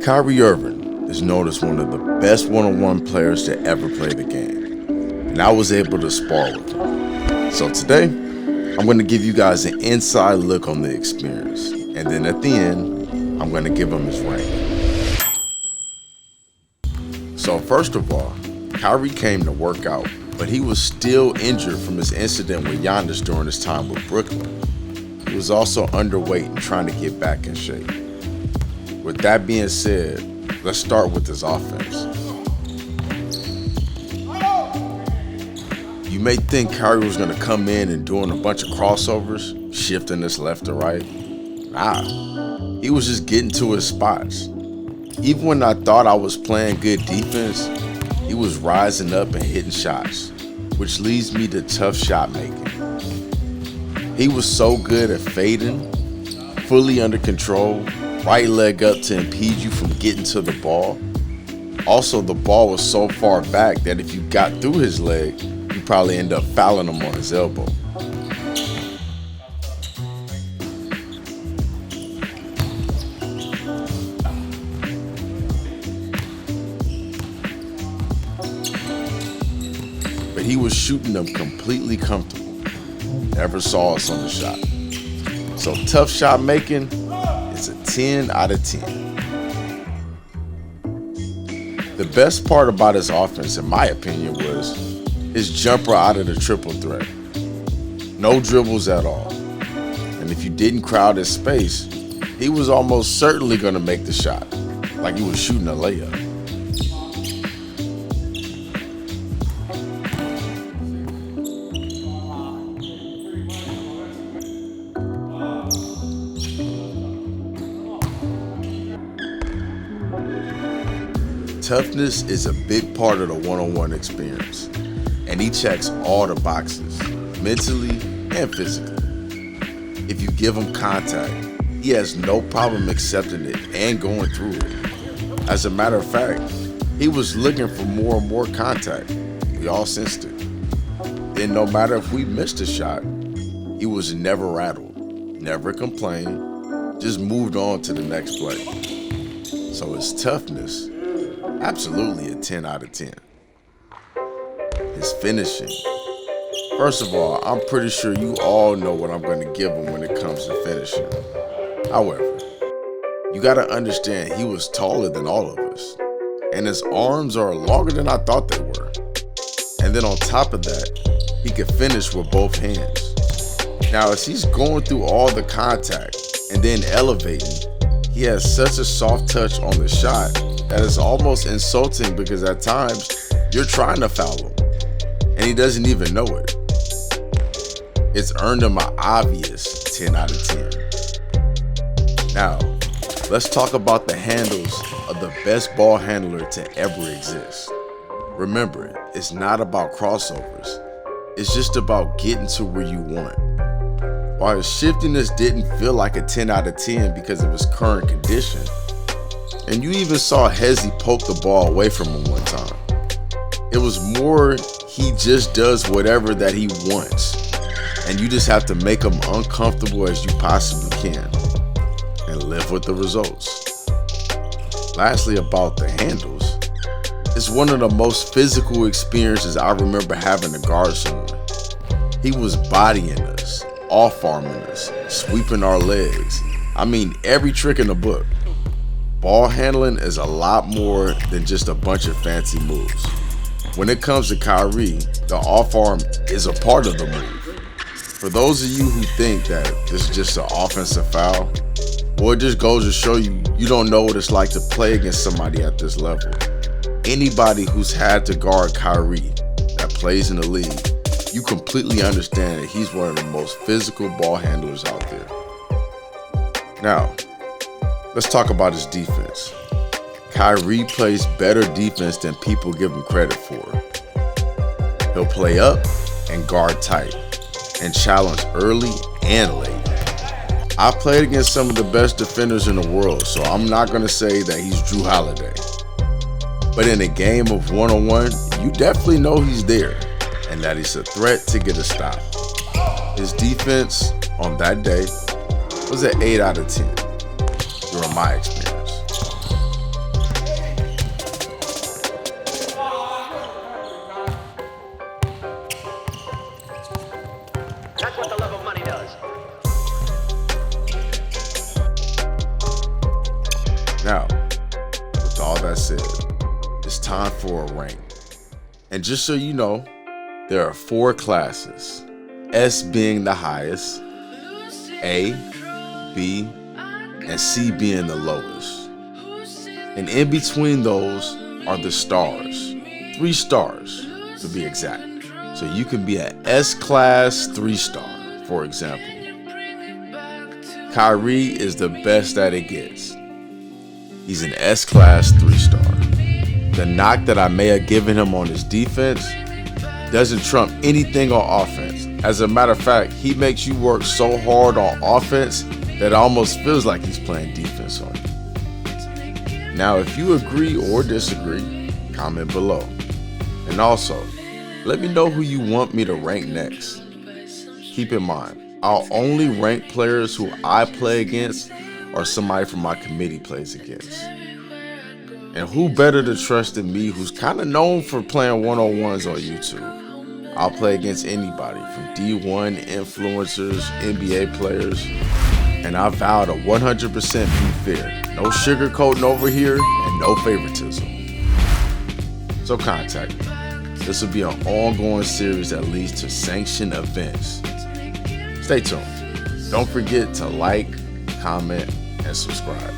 Kyrie Irving is known as one of the best one-on-one players to ever play the game, and I was able to spar with him. So today, I'm going to give you guys an inside look on the experience, and then at the end, I'm going to give him his rank. So first of all, Kyrie came to work out, but he was still injured from his incident with Giannis during his time with Brooklyn. He was also underweight and trying to get back in shape. With that being said, let's start with his offense. You may think Kyrie was going to come in and doing a bunch of crossovers, shifting this left to right. Nah, he was just getting to his spots. Even when I thought I was playing good defense, he was rising up and hitting shots, which leads me to tough shot making. He was so good at fading, fully under control, right leg up to impede you from getting to the ball. Also, the ball was so far back that if you got through his leg, you probably end up fouling him on his elbow. But he was shooting them completely comfortable. Never saw us on the shot. So tough shot making, it's a 10 out of 10. The best part about his offense, in my opinion, was his jumper out of the triple threat. No dribbles at all. And if you didn't crowd his space, he was almost certainly going to make the shot, like he was shooting a layup. Toughness is a big part of the one-on-one experience, and he checks all the boxes, mentally and physically. If you give him contact, he has no problem accepting it and going through it. As a matter of fact, he was looking for more and more contact. We all sensed it. Then no matter if we missed a shot, he was never rattled, never complained, just moved on to the next play. So his toughness, absolutely a 10 out of 10. His finishing. First of all, I'm pretty sure you all know what I'm going to give him when it comes to finishing. However, you got to understand he was taller than all of us, and his arms are longer than I thought they were. And then on top of that, he could finish with both hands. Now, as he's going through all the contact and then elevating, he has such a soft touch on the shot that is almost insulting because at times you're trying to foul him and he doesn't even know it. It's earned him an obvious 10 out of 10. Now, let's talk about the handles of the best ball handler to ever exist. Remember, it's not about crossovers. It's just about getting to where you want. While his shiftiness didn't feel like a 10 out of 10 because of his current condition, and you even saw Hezzy poke the ball away from him one time. It was more he just does whatever that he wants, and you just have to make him uncomfortable as you possibly can and live with the results. Lastly, about the handles, it's one of the most physical experiences I remember having to guard someone. He was bodying us, off-arming us, sweeping our legs. I mean, every trick in the book. Ball handling is a lot more than just a bunch of fancy moves. When it comes to Kyrie, the off-arm is a part of the move. For those of you who think that this is just an offensive foul, well, it just goes to show you, you don't know what it's like to play against somebody at this level. Anybody who's had to guard Kyrie that plays in the league, you completely understand that he's one of the most physical ball handlers out there. Now, let's talk about his defense. Kyrie plays better defense than people give him credit for. He'll play up and guard tight and challenge early and late. I played against some of the best defenders in the world, so I'm not going to say that he's Drew Holiday. But in a game of one-on-one, you definitely know he's there and that he's a threat to get a stop. His defense on that day was an 8 out of 10. during my experience. That's what the love of money does. Now, with all that said, it's time for a rank. And just so you know, there are 4 classes, S being the highest, A, B, and C being the lowest. And in between those are the stars, 3 stars to be exact. So you can be an S class 3-star, for example. Kyrie is the best that it gets. He's an S class 3-star. The knock that I may have given him on his defense doesn't trump anything on offense. As a matter of fact, he makes you work so hard on offense that it almost feels like he's playing defense on you. Now, if you agree or disagree, comment below. And also, let me know who you want me to rank next. Keep in mind, I'll only rank players who I play against or somebody from my committee plays against. And who better to trust than me, who's kind of known for playing one-on-ones on YouTube. I'll play against anybody from D1 influencers, NBA players, and I vow to 100% be fair. No sugarcoating over here and no favoritism. So contact me. This will be an ongoing series that leads to sanctioned events. Stay tuned. Don't forget to like, comment, and subscribe.